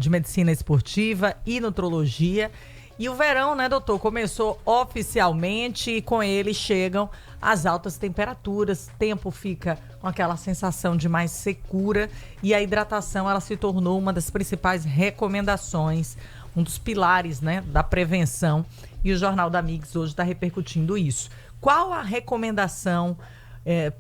de medicina esportiva e nutrologia. E o verão, né, doutor, começou oficialmente e com ele chegam as altas temperaturas, tempo fica com aquela sensação de mais secura e a hidratação ela se tornou uma das principais recomendações, um dos pilares, né, da prevenção, e o Jornal da Mix hoje está repercutindo isso. Qual a recomendação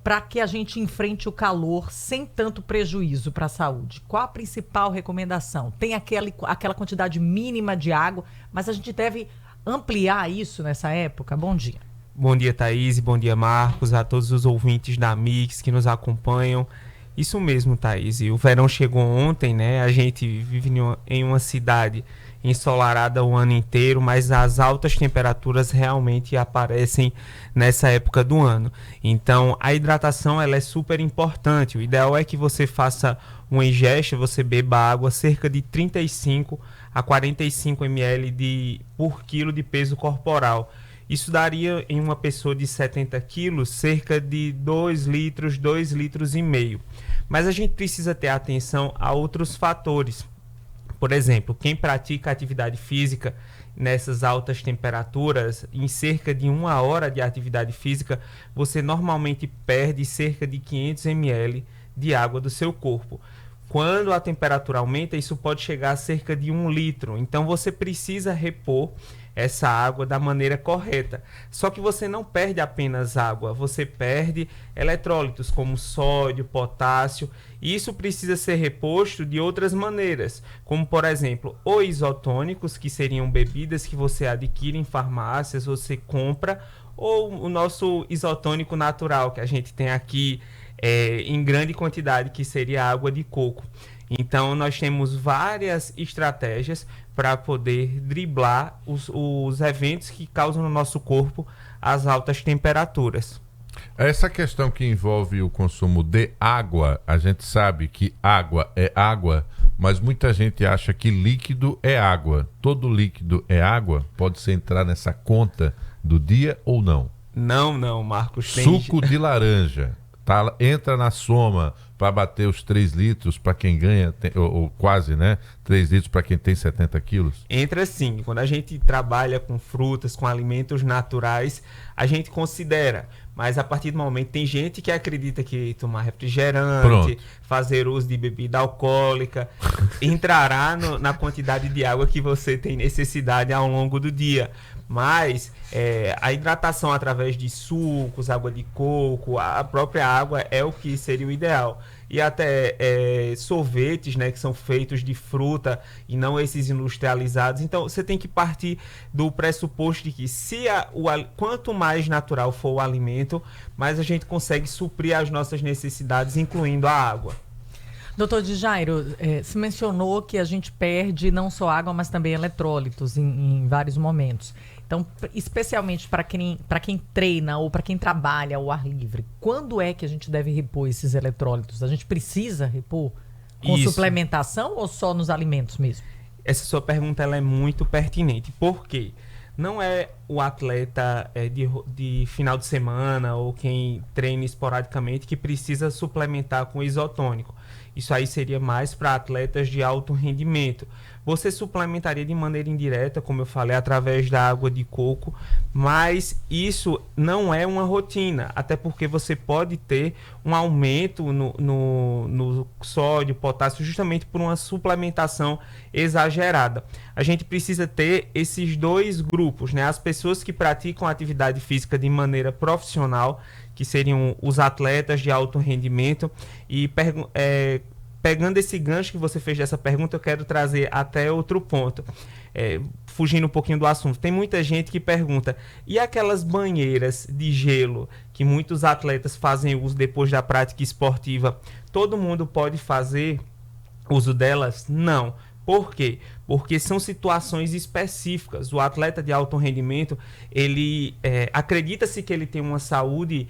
para que a gente enfrente o calor sem tanto prejuízo para a saúde? Qual a principal recomendação? Tem aquela quantidade mínima de água, mas a gente deve ampliar isso nessa época? Bom dia. Bom dia, Thaís, bom dia, Marcos, a todos os ouvintes da Mix que nos acompanham. Isso mesmo, Thaís, o verão chegou ontem, né? A gente vive em uma cidade ensolarada o ano inteiro, mas as altas temperaturas realmente aparecem nessa época do ano. Então, a hidratação ela é super importante. O ideal é que você faça uma ingesta, você beba água cerca de 35 a 45 ml por quilo de peso corporal. Isso daria em uma pessoa de 70 quilos cerca de 2 litros, 2,5 litros. Mas a gente precisa ter atenção a outros fatores. Por exemplo, quem pratica atividade física nessas altas temperaturas, em cerca de 1 hora de atividade física, você normalmente perde cerca de 500 ml de água do seu corpo. Quando a temperatura aumenta, isso pode chegar a cerca de 1 litro. Então você precisa repor essa água da maneira correta. Só que você não perde apenas água, você perde eletrólitos como sódio, potássio, e isso precisa ser reposto de outras maneiras, como por exemplo, ou isotônicos, que seriam bebidas que você adquire em farmácias, você compra, ou o nosso isotônico natural, que a gente tem aqui em grande quantidade, que seria água de coco. Então, nós temos várias estratégias para poder driblar os eventos que causam no nosso corpo as altas temperaturas. Essa questão que envolve o consumo de água, a gente sabe que água é água, mas muita gente acha que líquido é água. Todo líquido é água? Pode ser entrar nessa conta do dia ou não? Não, Marcos. Suco de laranja. Entra na soma para bater os 3 litros para quem ganha, ou quase, né? 3 litros para quem tem 70 quilos? Entra sim. Quando a gente trabalha com frutas, com alimentos naturais, a gente considera. Mas a partir do momento, tem gente que acredita que tomar refrigerante, fazer uso de bebida alcoólica, entrará na quantidade de água que você tem necessidade ao longo do dia. Mas a hidratação através de sucos, água de coco, a própria água é o que seria o ideal. E até sorvetes, né, que são feitos de fruta e não esses industrializados. Então você tem que partir do pressuposto de que quanto mais natural for o alimento, mais a gente consegue suprir as nossas necessidades, incluindo a água. Doutor Djairo, se mencionou que a gente perde não só água, mas também eletrólitos em vários momentos. Então, especialmente para quem treina ou para quem trabalha ao ar livre, quando é que a gente deve repor esses eletrólitos? A gente precisa repor com suplementação ou só nos alimentos mesmo? Essa sua pergunta ela é muito pertinente. Por quê? Não é o atleta de final de semana ou quem treina esporadicamente que precisa suplementar com isotônico. Isso aí seria mais para atletas de alto rendimento. Você suplementaria de maneira indireta, como eu falei, através da água de coco, mas isso não é uma rotina, até porque você pode ter um aumento no sódio, potássio, justamente por uma suplementação exagerada. A gente precisa ter esses dois grupos, né? As pessoas que praticam atividade física de maneira profissional, que seriam os atletas de alto rendimento, e pegando esse gancho que você fez dessa pergunta, eu quero trazer até outro ponto. Fugindo um pouquinho do assunto. Tem muita gente que pergunta, e aquelas banheiras de gelo que muitos atletas fazem uso depois da prática esportiva, todo mundo pode fazer uso delas? Não. Por quê? Porque são situações específicas. O atleta de alto rendimento, ele acredita-se que ele tem uma saúde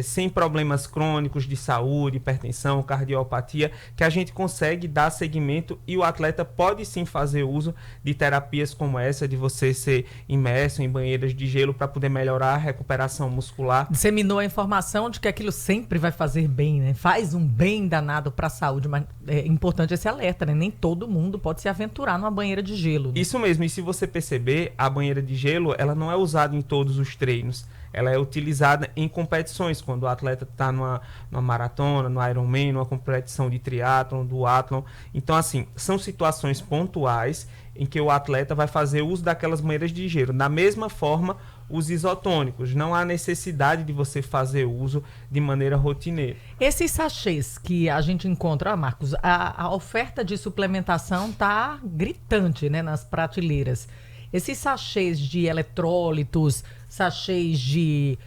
sem problemas crônicos de saúde, hipertensão, cardiopatia, que a gente consegue dar seguimento e o atleta pode sim fazer uso de terapias como essa, de você ser imerso em banheiras de gelo para poder melhorar a recuperação muscular. Disseminou a informação de que aquilo sempre vai fazer bem, né? Faz um bem danado para a saúde, mas é importante esse alerta, né? Nem todo mundo pode se aventurar numa banheira de gelo. Né? Isso mesmo, e se você perceber, a banheira de gelo, ela não é usada em todos os treinos. Ela é utilizada em competições, quando o atleta está numa maratona, no Ironman, numa competição de triatlon, duatlon. Então, assim, são situações pontuais em que o atleta vai fazer uso daquelas banheiras de gelo. Da mesma forma, os isotônicos. Não há necessidade de você fazer uso de maneira rotineira. Esses sachês que a gente encontra, Marcos, a oferta de suplementação está gritante, né, nas prateleiras. Esses sachês de eletrólitos, sachês de...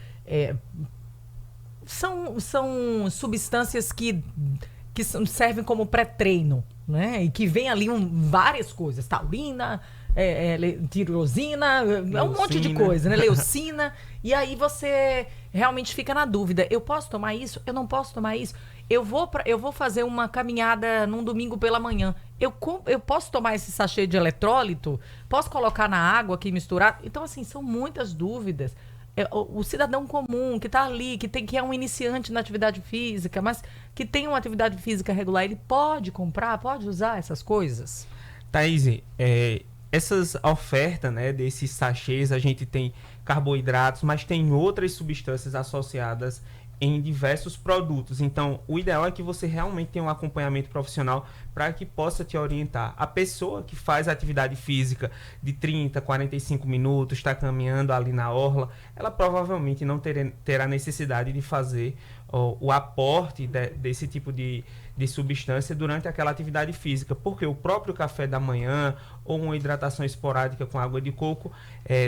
são substâncias que servem como pré-treino, né? E que vem ali várias coisas. Taurina, tirosina, é um monte de coisa, né? Leucina. E aí você realmente fica na dúvida. Eu posso tomar isso? Eu não posso tomar isso? Eu vou fazer uma caminhada num domingo pela manhã. Eu posso tomar esse sachê de eletrólito? Posso colocar na água aqui misturar? Então, assim, são muitas dúvidas. O cidadão comum que está ali, que é um iniciante na atividade física, mas que tem uma atividade física regular, ele pode comprar, pode usar essas coisas? Thaís, essas ofertas, né, desses sachês, a gente tem carboidratos, mas tem outras substâncias associadas em diversos produtos. Então, o ideal é que você realmente tenha um acompanhamento profissional para que possa te orientar. A pessoa que faz atividade física de 30, 45 minutos, está caminhando ali na orla, ela provavelmente não terá necessidade de fazer o aporte desse tipo de substância durante aquela atividade física, porque o próprio café da manhã ou uma hidratação esporádica com água de coco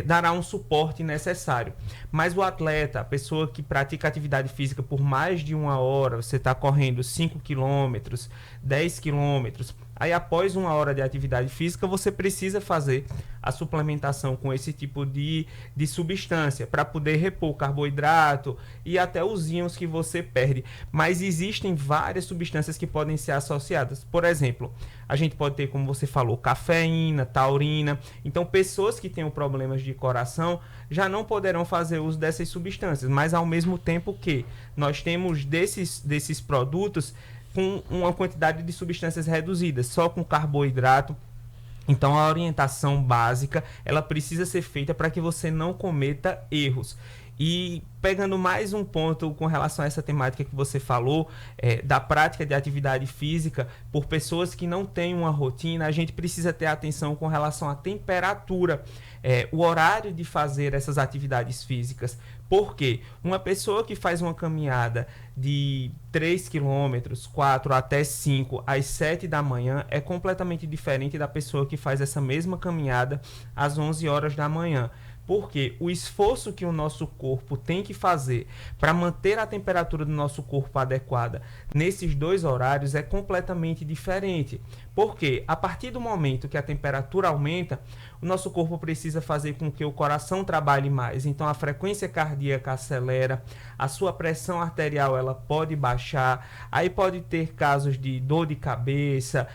dará um suporte necessário. Mas o atleta, a pessoa que pratica atividade física por mais de 1 hora, você está correndo 5 quilômetros, 10 quilômetros, aí após 1 hora de atividade física, você precisa fazer a suplementação com esse tipo de substância para poder repor carboidrato e até os íons que você perde. Mas existem várias substâncias que podem ser associadas. Por exemplo, a gente pode ter, como você falou, cafeína, taurina. Então, pessoas que tenham problemas de coração já não poderão fazer uso dessas substâncias. Mas, ao mesmo tempo que nós temos desses produtos com uma quantidade de substâncias reduzidas, só com carboidrato. Então, a orientação básica, ela precisa ser feita para que você não cometa erros. E pegando mais um ponto com relação a essa temática que você falou, da prática de atividade física por pessoas que não têm uma rotina, a gente precisa ter atenção com relação à temperatura, o horário de fazer essas atividades físicas. Porque uma pessoa que faz uma caminhada de 3 quilômetros, 4 até 5, às 7 da manhã, é completamente diferente da pessoa que faz essa mesma caminhada às 11 horas da manhã. Porque o esforço que o nosso corpo tem que fazer para manter a temperatura do nosso corpo adequada nesses dois horários é completamente diferente. Porque a partir do momento que a temperatura aumenta, o nosso corpo precisa fazer com que o coração trabalhe mais. Então a frequência cardíaca acelera, a sua pressão arterial ela pode baixar, aí pode ter casos de dor de cabeça,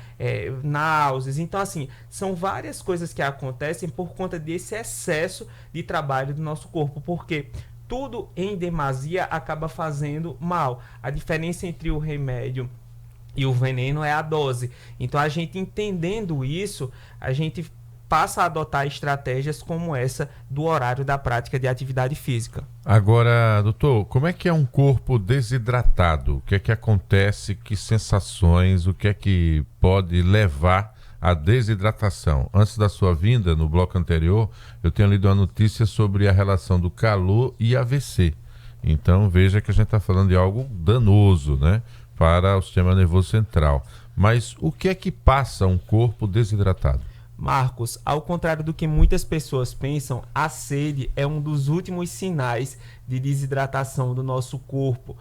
náuseas. Então assim, são várias coisas que acontecem por conta desse excesso de trabalho do nosso corpo, porque tudo em demasia acaba fazendo mal. A diferença entre o remédio e o veneno é a dose. Então a gente entendendo isso, a gente passa a adotar estratégias como essa do horário da prática de atividade física. Agora, doutor, como é que é um corpo desidratado? O que é que acontece? Que sensações? O que é que pode levar à desidratação? Antes da sua vinda, no bloco anterior, eu tenho lido uma notícia sobre a relação do calor e AVC. Então, veja que a gente está falando de algo danoso, né, para o sistema nervoso central. Mas o que é que passa um corpo desidratado? Marcos, ao contrário do que muitas pessoas pensam, a sede é um dos últimos sinais de desidratação do nosso corpo.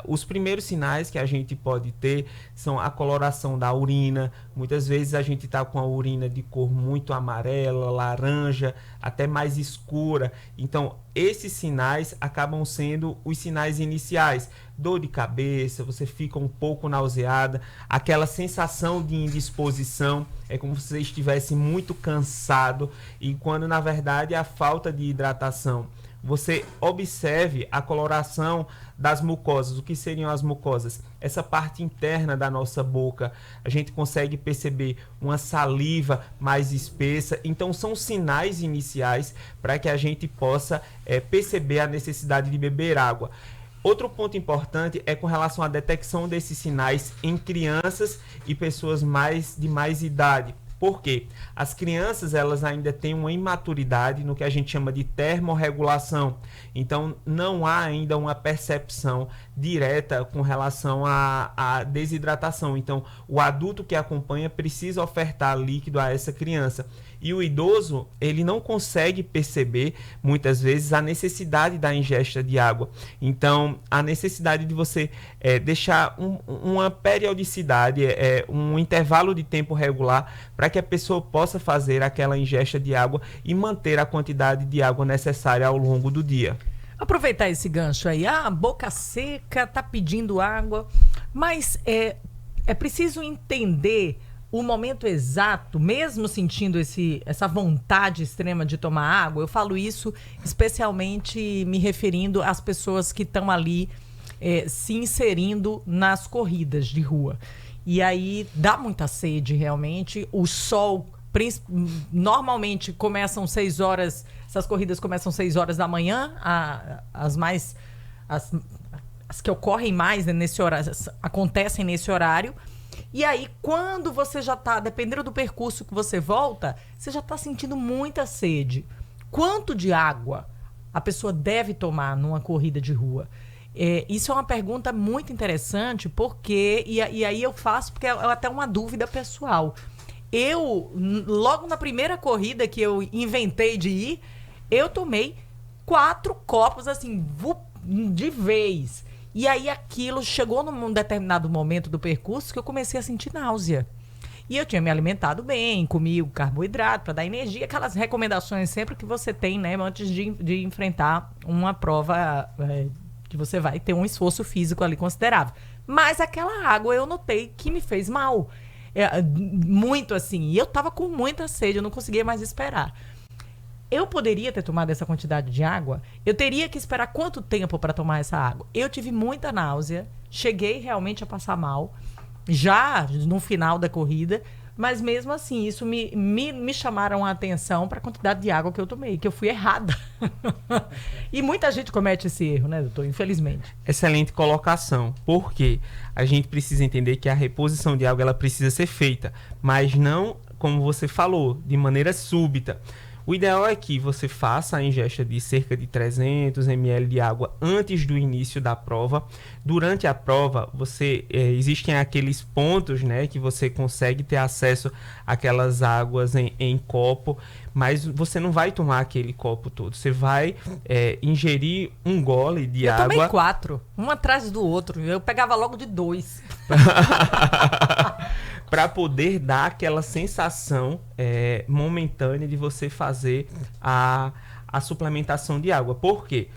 Os primeiros sinais que a gente pode ter são a coloração da urina, Muitas vezes a gente está com a urina de cor muito amarela, laranja, até mais escura. Então, esses sinais acabam sendo os sinais iniciais. Dor de cabeça, você fica um pouco nauseada, aquela sensação de indisposição, é como se você estivesse muito cansado, e quando na verdade é a falta de hidratação. Você observe a coloração das mucosas. O que seriam as mucosas? Essa parte interna da nossa boca. A gente consegue perceber uma saliva mais espessa. Então, são sinais iniciais para que a gente possa perceber a necessidade de beber água. Outro ponto importante é com relação à detecção desses sinais em crianças e pessoas de mais idade. Por quê? As crianças, elas ainda têm uma imaturidade no que a gente chama de termorregulação. Então, não há ainda uma percepção direta com relação à desidratação. Então, o adulto que acompanha precisa ofertar líquido a essa criança. E o idoso, ele não consegue perceber, muitas vezes, a necessidade da ingesta de água. Então, a necessidade de você deixar uma periodicidade, um intervalo de tempo regular, para que a pessoa possa fazer aquela ingesta de água e manter a quantidade de água necessária ao longo do dia. Aproveitar esse gancho aí, boca seca, tá pedindo água, mas é preciso entender o momento exato, mesmo sentindo essa vontade extrema de tomar água. Eu falo isso especialmente me referindo às pessoas que estão ali se inserindo nas corridas de rua. E aí dá muita sede realmente, o sol normalmente começam 6 horas, essas corridas começam 6 horas da manhã, as que ocorrem mais, né, nesse horário, acontecem nesse horário. E aí, quando você já está, dependendo do percurso que você volta, você já está sentindo muita sede. Quanto de água a pessoa deve tomar numa corrida de rua? Isso é uma pergunta muito interessante, porque, e aí eu faço porque é até uma dúvida pessoal. Logo na primeira corrida que eu inventei de ir, eu tomei 4 copos, assim, de vez. E aí aquilo chegou num determinado momento do percurso que eu comecei a sentir náusea. E eu tinha me alimentado bem, comi o carboidrato para dar energia, aquelas recomendações sempre que você tem, né, antes de enfrentar uma prova que você vai ter um esforço físico ali considerável. Mas aquela água eu notei que me fez mal. Muito assim. E eu tava com muita sede, eu não conseguia mais esperar. Eu poderia ter tomado essa quantidade de água? Eu teria que esperar quanto tempo para tomar essa água? Eu tive muita náusea, cheguei realmente a passar mal, já no final da corrida, mas mesmo assim, isso me chamaram a atenção para a quantidade de água que eu tomei, que eu fui errada. E muita gente comete esse erro, né, doutor? Infelizmente. Excelente colocação, porque a gente precisa entender que a reposição de água ela precisa ser feita, mas não, como você falou, de maneira súbita. O ideal é que você faça a ingesta de cerca de 300 ml de água antes do início da prova. Durante a prova, existem aqueles pontos, né, que você consegue ter acesso àquelas águas em copo, mas você não vai tomar aquele copo todo. Você vai ingerir um gole de água. Eu tomei 4, um atrás do outro. Eu pegava logo de 2. Para poder dar aquela sensação momentânea de você fazer a suplementação de água. Por quê?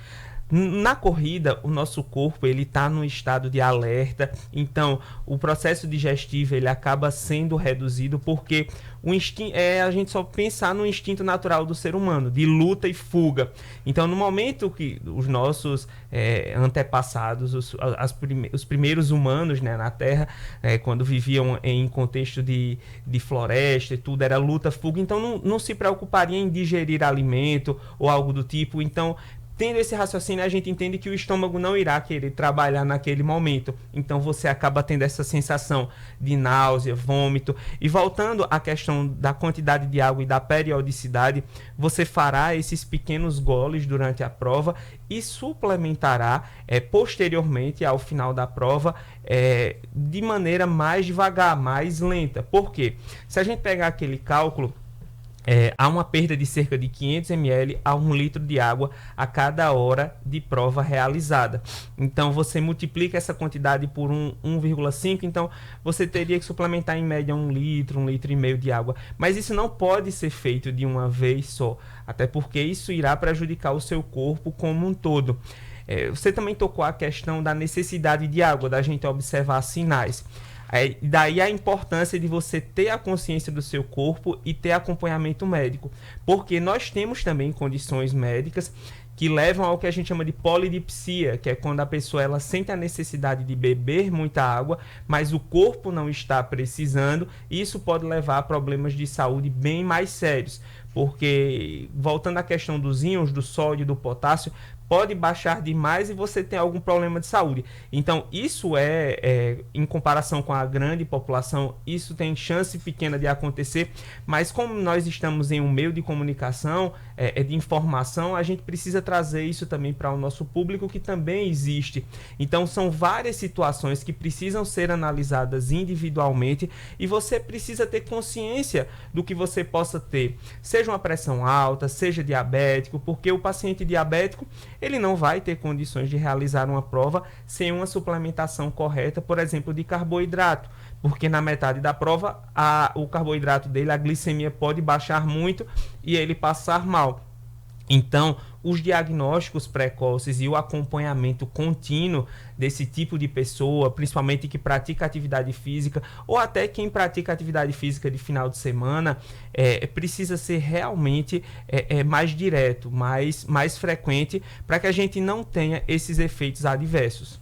Na corrida, o nosso corpo ele está num estado de alerta, então o processo digestivo ele acaba sendo reduzido porque a gente só pensar no instinto natural do ser humano, de luta e fuga. Então, no momento que os nossos antepassados, os primeiros humanos, né, na Terra, quando viviam em contexto de floresta e tudo, era luta, fuga, então não se preocupariam em digerir alimento ou algo do tipo. Então, tendo esse raciocínio, a gente entende que o estômago não irá querer trabalhar naquele momento. Então, você acaba tendo essa sensação de náusea, vômito. E voltando à questão da quantidade de água e da periodicidade, você fará esses pequenos goles durante a prova e suplementará posteriormente, ao final da prova, de maneira mais devagar, mais lenta. Por quê? Se a gente pegar aquele cálculo, há uma perda de cerca de 500 ml a 1 litro de água a cada hora de prova realizada. Então, você multiplica essa quantidade por 1,5, então você teria que suplementar em média 1 litro, 1,5 litro de água. Mas isso não pode ser feito de uma vez só, até porque isso irá prejudicar o seu corpo como um todo. Você também tocou a questão da necessidade de água, da gente observar sinais. Daí a importância de você ter a consciência do seu corpo e ter acompanhamento médico, porque nós temos também condições médicas que levam ao que a gente chama de polidipsia, que é quando a pessoa ela sente a necessidade de beber muita água, mas o corpo não está precisando, e isso pode levar a problemas de saúde bem mais sérios, porque, voltando à questão dos íons, do sódio e do potássio, pode baixar demais e você tem algum problema de saúde. Então, isso em comparação com a grande população, isso tem chance pequena de acontecer, mas como nós estamos em um meio de comunicação, de informação, a gente precisa trazer isso também para o nosso público, que também existe. Então, são várias situações que precisam ser analisadas individualmente e você precisa ter consciência do que você possa ter, seja uma pressão alta, seja diabético, porque o paciente diabético ele não vai ter condições de realizar uma prova sem uma suplementação correta, por exemplo, de carboidrato, porque na metade da prova o carboidrato dele, a glicemia pode baixar muito e ele passar mal. Então, os diagnósticos precoces e o acompanhamento contínuo desse tipo de pessoa, principalmente que pratica atividade física, ou até quem pratica atividade física de final de semana, precisa ser realmente mais direto, mais frequente, para que a gente não tenha esses efeitos adversos.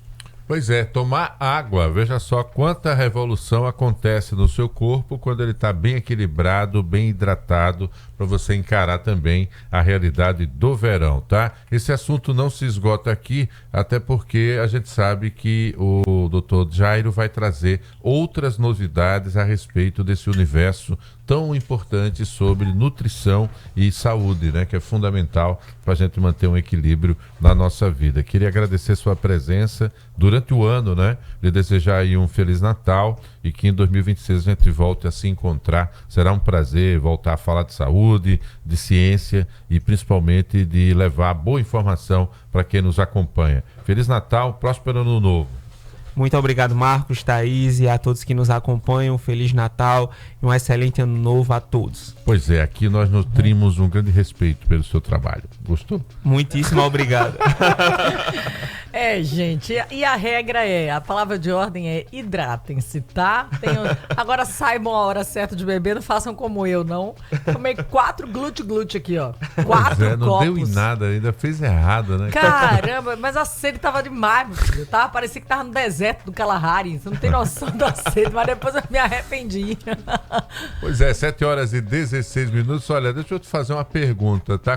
Pois é, tomar água, veja só quanta revolução acontece no seu corpo quando ele está bem equilibrado, bem hidratado, para você encarar também a realidade do verão, tá? Esse assunto não se esgota aqui, até porque a gente sabe que o Dr. Jairo vai trazer outras novidades a respeito desse universo tão importante sobre nutrição e saúde, né? Que é fundamental para a gente manter um equilíbrio na nossa vida. Queria agradecer sua presença durante o ano, né? Lhe desejar aí um Feliz Natal e que em 2026 a gente volte a se encontrar. Será um prazer voltar a falar de saúde, de ciência e principalmente de levar boa informação para quem nos acompanha. Feliz Natal, próspero Ano Novo. Muito obrigado, Marcos, Thaís, e a todos que nos acompanham. Feliz Natal e um excelente Ano Novo a todos. Pois é, aqui nós nutrimos um grande respeito pelo seu trabalho. Gostou? Muitíssimo obrigado. Gente, e a regra a palavra de ordem é hidratem-se, tá? Agora saibam a hora certa de beber, não façam como eu, não. Tomei 4 glute aqui, ó. 4 copos. Não deu em nada, ainda fez errado, né? Caramba, mas a sede tava demais, meu filho, tá? Parecia que tava no deserto do Kalahari, você não tem noção da sede, mas depois eu me arrependi. Pois é, 7 horas e 16 minutos. Olha, deixa eu te fazer uma pergunta, tá?